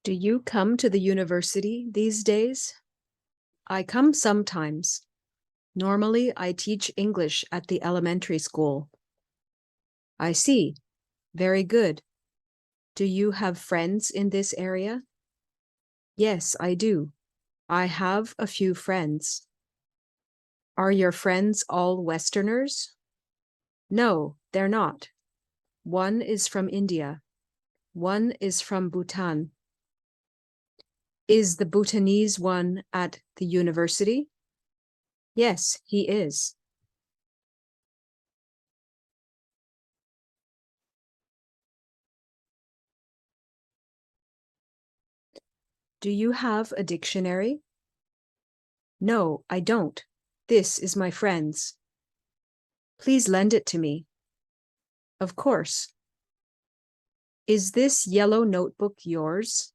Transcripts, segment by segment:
Do you come to the university these days? I come sometimes. Normally, I teach English at the elementary school. I see. Very good. Do you have friends in this area? Yes, I do. I have a few friends. Are your friends all Westerners? No, they're not. One is from India. One is from Bhutan. Is the Bhutanese one at the university? Yes, he is. Do you have a dictionary? No, I don't. This is my friend's. Please lend it to me. Of course. Is this yellow notebook yours?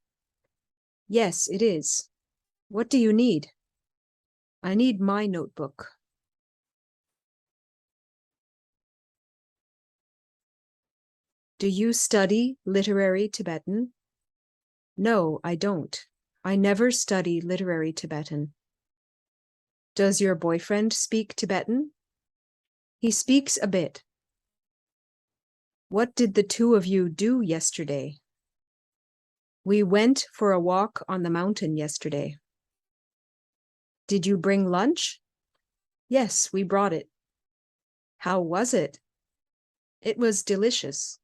Yes, it is. What do you need? I need my notebook. Do you study literary Tibetan? No, I don't. I never study literary Tibetan. Does your boyfriend speak Tibetan? He speaks a bit. What did the two of you do yesterday? We went for a walk on the mountain yesterday. Did you bring lunch? Yes, we brought it. How was it? It was delicious.